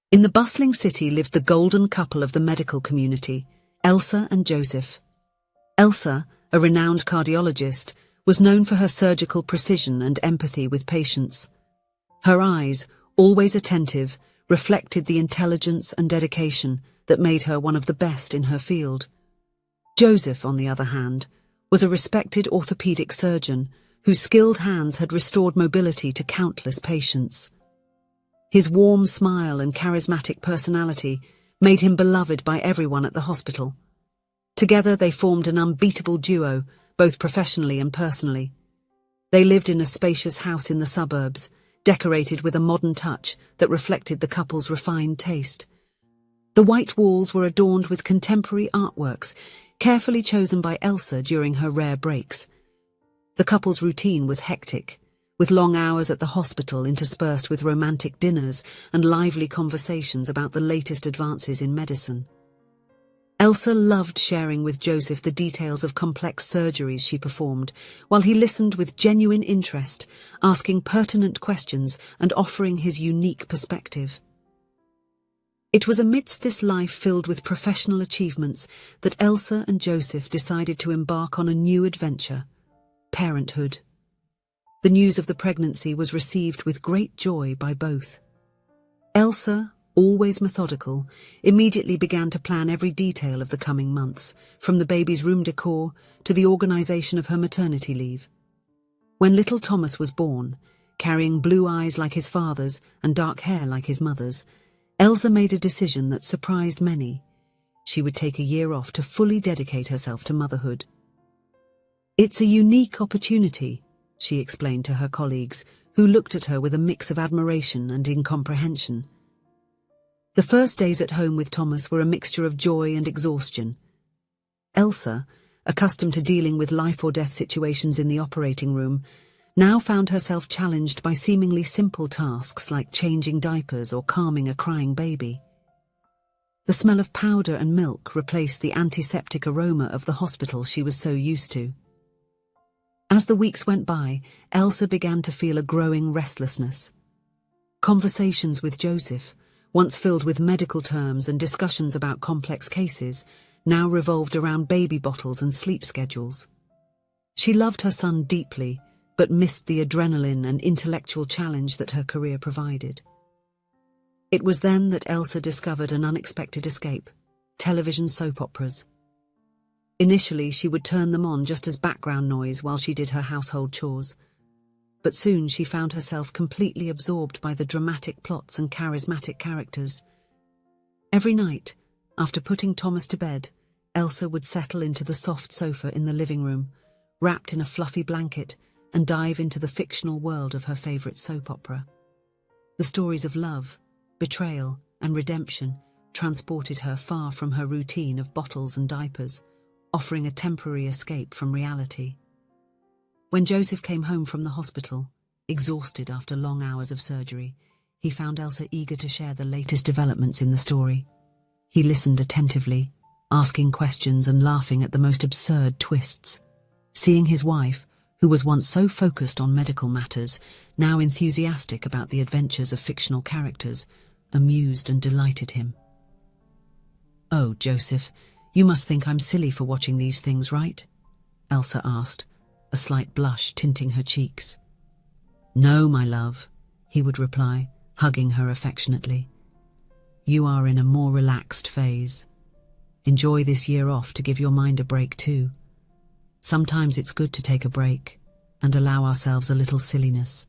In the bustling city lived the golden couple of the medical community, Elsa and Joseph. Elsa, a renowned cardiologist, was known for her surgical precision and empathy with patients. Her eyes, always attentive, reflected the intelligence and dedication that made her one of the best in her field. Joseph, on the other hand, was a respected orthopedic surgeon whose skilled hands had restored mobility to countless patients. His warm smile and charismatic personality made him beloved by everyone at the hospital. Together they formed an unbeatable duo, both professionally and personally. They lived in a spacious house in the suburbs, decorated with a modern touch that reflected the couple's refined taste. The white walls were adorned with contemporary artworks, carefully chosen by Elsa during her rare breaks. The couple's routine was hectic, with long hours at the hospital interspersed with romantic dinners and lively conversations about the latest advances in medicine. Elsa loved sharing with Joseph the details of complex surgeries she performed, while he listened with genuine interest, asking pertinent questions and offering his unique perspective. It was amidst this life filled with professional achievements that Elsa and Joseph decided to embark on a new adventure: parenthood. The news of the pregnancy was received with great joy by both. Elsa, always methodical, immediately began to plan every detail of the coming months, from the baby's room decor to the organization of her maternity leave. When little Thomas was born, carrying blue eyes like his father's and dark hair like his mother's, Elsa made a decision that surprised many. She would take a year off to fully dedicate herself to motherhood. "It's a unique opportunity," she explained to her colleagues, who looked at her with a mix of admiration and incomprehension. The first days at home with Thomas were a mixture of joy and exhaustion. Elsa, accustomed to dealing with life-or-death situations in the operating room, now found herself challenged by seemingly simple tasks like changing diapers or calming a crying baby. The smell of powder and milk replaced the antiseptic aroma of the hospital she was so used to. As the weeks went by, Elsa began to feel a growing restlessness. Conversations with Joseph, once filled with medical terms and discussions about complex cases, now revolved around baby bottles and sleep schedules. She loved her son deeply, but missed the adrenaline and intellectual challenge that her career provided. It was then that Elsa discovered an unexpected escape: television soap operas. Initially, she would turn them on just as background noise while she did her household chores. But soon she found herself completely absorbed by the dramatic plots and charismatic characters. Every night, after putting Thomas to bed, Elsa would settle into the soft sofa in the living room, wrapped in a fluffy blanket, and dive into the fictional world of her favorite soap opera. The stories of love, betrayal, and redemption transported her far from her routine of bottles and diapers, offering a temporary escape from reality. When Joseph came home from the hospital, exhausted after long hours of surgery, he found Elsa eager to share the latest developments in the story. He listened attentively, asking questions and laughing at the most absurd twists. Seeing his wife, who was once so focused on medical matters, now enthusiastic about the adventures of fictional characters, amused and delighted him. "Oh, Joseph, you must think I'm silly for watching these things, right?" Elsa asked, a slight blush tinting her cheeks. "No, my love," he would reply, hugging her affectionately. "You are in a more relaxed phase. Enjoy this year off to give your mind a break too. Sometimes it's good to take a break and allow ourselves a little silliness."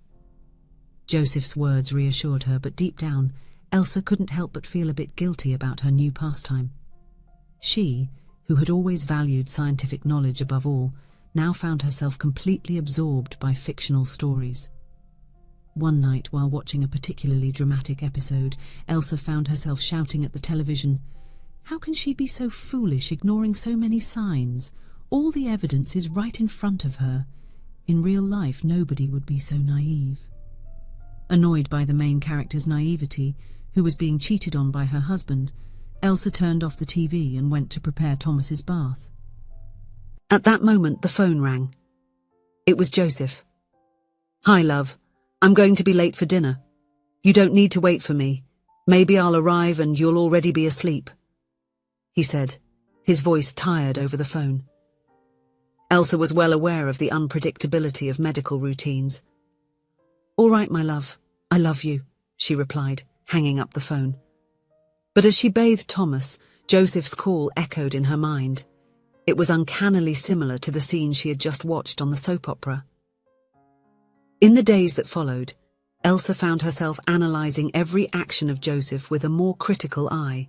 Joseph's words reassured her, but deep down, Elsa couldn't help but feel a bit guilty about her new pastime. She, who had always valued scientific knowledge above all, now found herself completely absorbed by fictional stories. One night, while watching a particularly dramatic episode, Elsa found herself shouting at the television, "How can she be so foolish, ignoring so many signs? All the evidence is right in front of her. In real life, nobody would be so naive." Annoyed by the main character's naivety, who was being cheated on by her husband, Elsa turned off the TV and went to prepare Thomas's bath. At that moment, the phone rang. It was Joseph. "Hi, love. I'm going to be late for dinner. You don't need to wait for me. Maybe I'll arrive and you'll already be asleep, he said, his voice tired over the phone. Elsa was well aware of the unpredictability of medical routines. All right, my love, I love you, she replied, hanging up the phone. But as she bathed Thomas, Joseph's call echoed in her mind. It was uncannily similar to the scene she had just watched on the soap opera. In the days that followed, Elsa found herself analysing every action of Joseph with a more critical eye.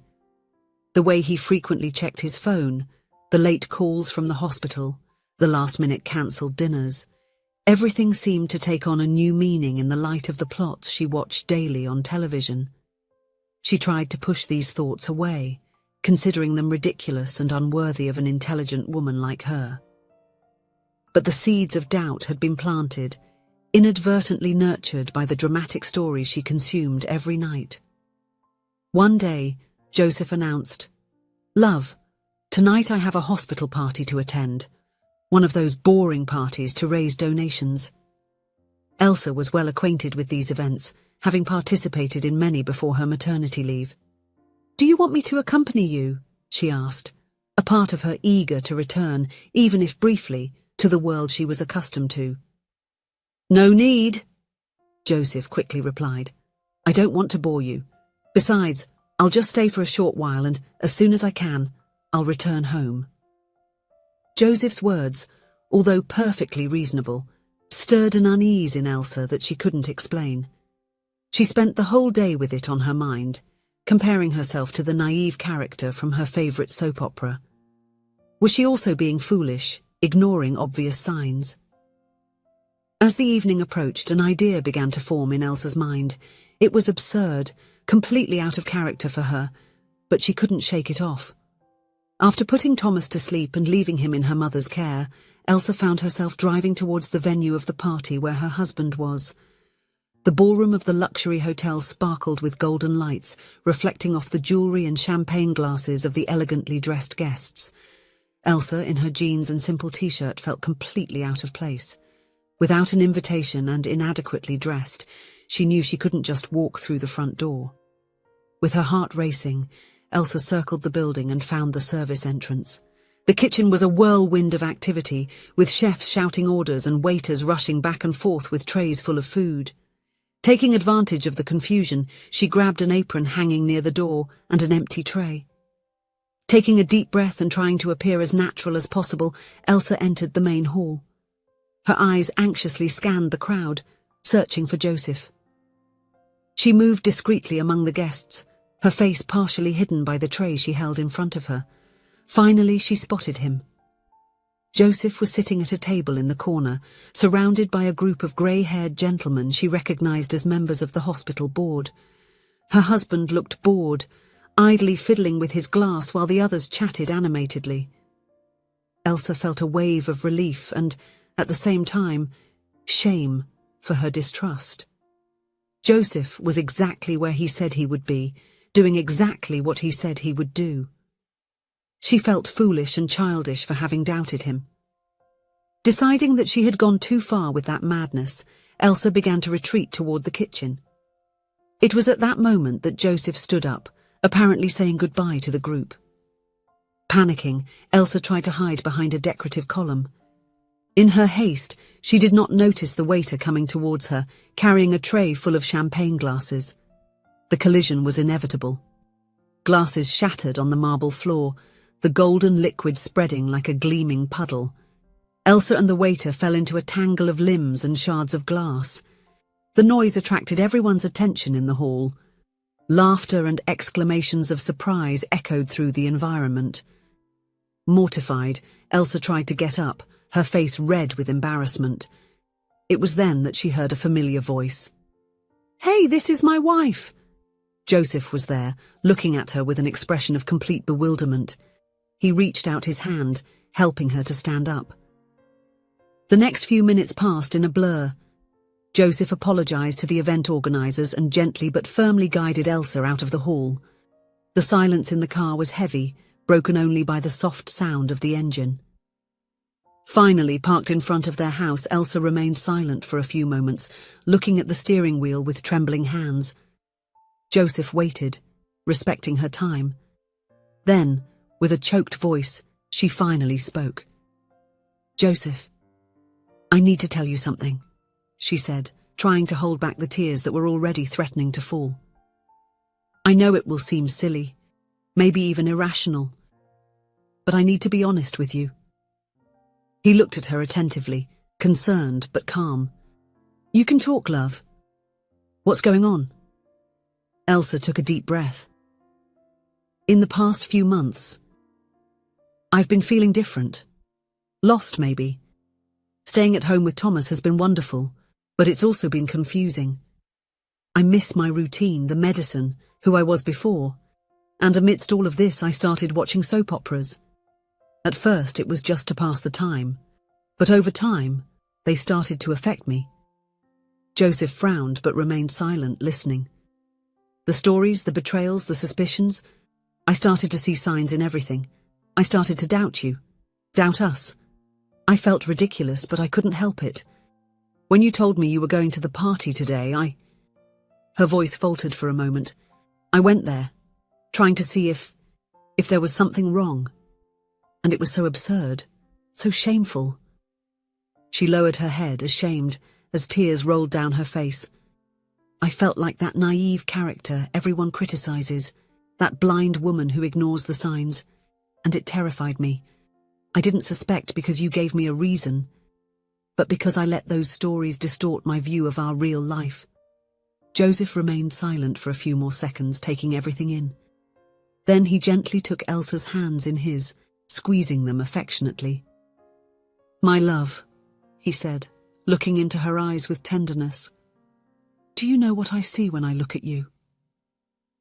The way he frequently checked his phone, the late calls from the hospital, the last-minute cancelled dinners, everything seemed to take on a new meaning in the light of the plots she watched daily on television. She tried to push these thoughts away, considering them ridiculous and unworthy of an intelligent woman like her. But the seeds of doubt had been planted, inadvertently nurtured by the dramatic stories she consumed every night. One day, Joseph announced, "Love, tonight I have a hospital party to attend. One of those boring parties to raise donations." Elsa was well acquainted with these events, having participated in many before her maternity leave. "Do you want me to accompany you?" she asked, a part of her eager to return, even if briefly, to the world she was accustomed to. "No need," Joseph quickly replied. "I don't want to bore you. Besides, I'll just stay for a short while and, as soon as I can, I'll return home." Joseph's words, although perfectly reasonable, stirred an unease in Elsa that she couldn't explain. She spent the whole day with it on her mind, comparing herself to the naive character from her favourite soap opera. Was she also being foolish, ignoring obvious signs? As the evening approached, an idea began to form in Elsa's mind. It was absurd, completely out of character for her, but she couldn't shake it off. After putting Thomas to sleep and leaving him in her mother's care, Elsa found herself driving towards the venue of the party where her husband was. The ballroom of the luxury hotel sparkled with golden lights, reflecting off the jewellery and champagne glasses of the elegantly dressed guests. Elsa, in her jeans and simple t-shirt, felt completely out of place. Without an invitation and inadequately dressed, she knew she couldn't just walk through the front door. With her heart racing, Elsa circled the building and found the service entrance. The kitchen was a whirlwind of activity, with chefs shouting orders and waiters rushing back and forth with trays full of food. Taking advantage of the confusion, she grabbed an apron hanging near the door and an empty tray. Taking a deep breath and trying to appear as natural as possible, Elsa entered the main hall. Her eyes anxiously scanned the crowd, searching for Joseph. She moved discreetly among the guests, her face partially hidden by the tray she held in front of her. Finally, she spotted him. Joseph was sitting at a table in the corner, surrounded by a group of grey-haired gentlemen she recognized as members of the hospital board. Her husband looked bored, idly fiddling with his glass while the others chatted animatedly. Elsa felt a wave of relief and, at the same time, shame for her distrust. Joseph was exactly where he said he would be, doing exactly what he said he would do. She felt foolish and childish for having doubted him. Deciding that she had gone too far with that madness, Elsa began to retreat toward the kitchen. It was at that moment that Joseph stood up, apparently saying goodbye to the group. Panicking, Elsa tried to hide behind a decorative column. In her haste, she did not notice the waiter coming towards her, carrying a tray full of champagne glasses. The collision was inevitable. Glasses shattered on the marble floor, the golden liquid spreading like a gleaming puddle. Elsa and the waiter fell into a tangle of limbs and shards of glass. The noise attracted everyone's attention in the hall. Laughter and exclamations of surprise echoed through the environment. Mortified, Elsa tried to get up, her face red with embarrassment. It was then that she heard a familiar voice. "Hey, this is my wife!" Joseph was there, looking at her with an expression of complete bewilderment. He reached out his hand, helping her to stand up. The next few minutes passed in a blur. Joseph apologized to the event organizers and gently but firmly guided Elsa out of the hall. The silence in the car was heavy, broken only by the soft sound of the engine. Finally, parked in front of their house, Elsa remained silent for a few moments, looking at the steering wheel with trembling hands. Joseph waited, respecting her time. Then, with a choked voice, she finally spoke. "Joseph, I need to tell you something," she said, trying to hold back the tears that were already threatening to fall. "I know it will seem silly, maybe even irrational, but I need to be honest with you." He looked at her attentively, concerned but calm. "You can talk, love. What's going on?" Elsa took a deep breath. "In the past few months, I've been feeling different. Lost, maybe. Staying at home with Thomas has been wonderful, but it's also been confusing. I miss my routine, the medicine, who I was before, and amidst all of this I started watching soap operas. At first it was just to pass the time, but over time they started to affect me." Joseph frowned but remained silent, listening. "The stories, the betrayals, the suspicions, I started to see signs in everything. I started to doubt you, doubt us. I felt ridiculous, but I couldn't help it. When you told me you were going to the party today, Her voice faltered for a moment. "I went there, trying to see if there was something wrong. And it was so absurd, so shameful." She lowered her head, ashamed, as tears rolled down her face. "I felt like that naive character everyone criticizes, that blind woman who ignores the signs, and it terrified me. I didn't suspect because you gave me a reason, but because I let those stories distort my view of our real life." Joseph remained silent for a few more seconds, taking everything in. Then he gently took Elsa's hands in his, squeezing them affectionately. "My love," he said, looking into her eyes with tenderness. "Do you know what I see when I look at you?"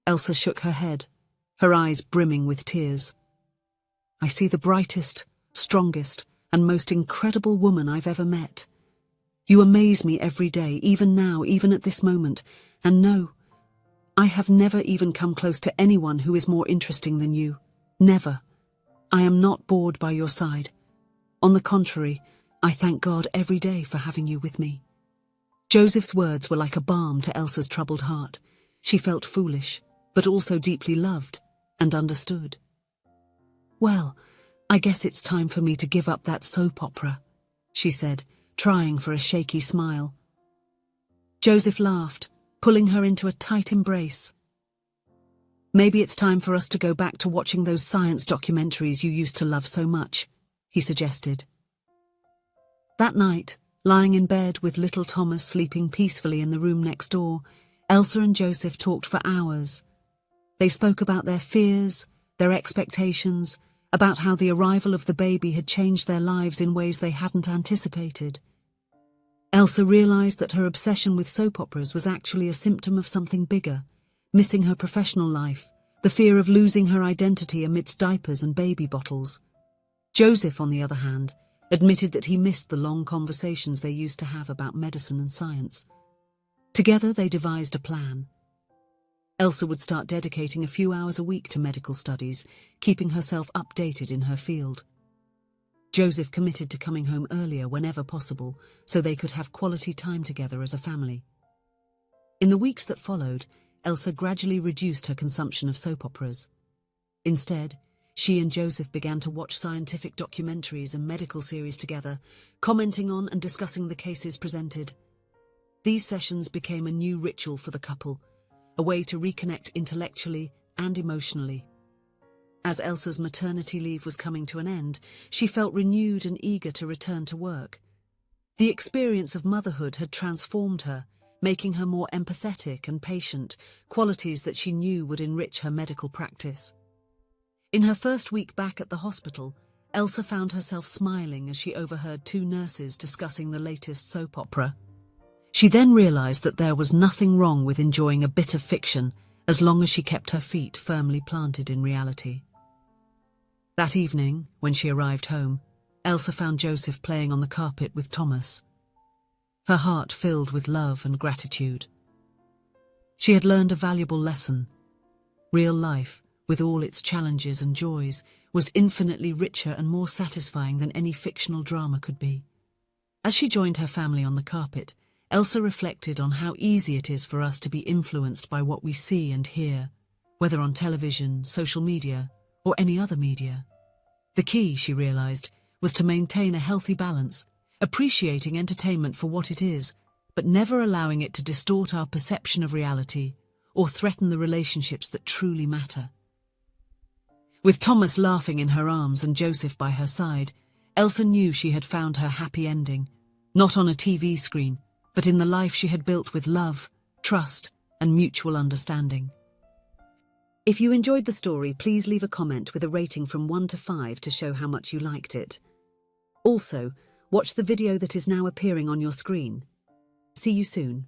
Elsa shook her head, her eyes brimming with tears. "I see the brightest, strongest, and most incredible woman I've ever met. You amaze me every day, even now, even at this moment, and no, I have never even come close to anyone who is more interesting than you. Never. I am not bored by your side. On the contrary, I thank God every day for having you with me." Joseph's words were like a balm to Elsa's troubled heart. She felt foolish, but also deeply loved and understood. "Well, I guess it's time for me to give up that soap opera," she said, trying for a shaky smile. Joseph laughed, pulling her into a tight embrace. "Maybe it's time for us to go back to watching those science documentaries you used to love so much," he suggested. That night, lying in bed with little Thomas sleeping peacefully in the room next door, Elsa and Joseph talked for hours. They spoke about their fears, their expectations, about how the arrival of the baby had changed their lives in ways they hadn't anticipated. Elsa realized that her obsession with soap operas was actually a symptom of something bigger, missing her professional life, the fear of losing her identity amidst diapers and baby bottles. Joseph, on the other hand, admitted that he missed the long conversations they used to have about medicine and science. Together they devised a plan. Elsa would start dedicating a few hours a week to medical studies, keeping herself updated in her field. Joseph committed to coming home earlier whenever possible, so they could have quality time together as a family. In the weeks that followed, Elsa gradually reduced her consumption of soap operas. Instead, she and Joseph began to watch scientific documentaries and medical series together, commenting on and discussing the cases presented. These sessions became a new ritual for the couple, a way to reconnect intellectually and emotionally. As Elsa's maternity leave was coming to an end, she felt renewed and eager to return to work. The experience of motherhood had transformed her, making her more empathetic and patient, qualities that she knew would enrich her medical practice. In her first week back at the hospital, Elsa found herself smiling as she overheard two nurses discussing the latest soap opera. She then realized that there was nothing wrong with enjoying a bit of fiction as long as she kept her feet firmly planted in reality. That evening, when she arrived home, Elsa found Joseph playing on the carpet with Thomas. Her heart filled with love and gratitude. She had learned a valuable lesson. Real life, with all its challenges and joys, was infinitely richer and more satisfying than any fictional drama could be. As she joined her family on the carpet, Elsa reflected on how easy it is for us to be influenced by what we see and hear, whether on television, social media, or any other media. The key, she realized, was to maintain a healthy balance, appreciating entertainment for what it is, but never allowing it to distort our perception of reality or threaten the relationships that truly matter. With Thomas laughing in her arms and Joseph by her side, Elsa knew she had found her happy ending, not on a TV screen, but in the life she had built with love, trust, and mutual understanding. If you enjoyed the story, please leave a comment with a rating from 1 to 5 to show how much you liked it. Also, watch the video that is now appearing on your screen. See you soon.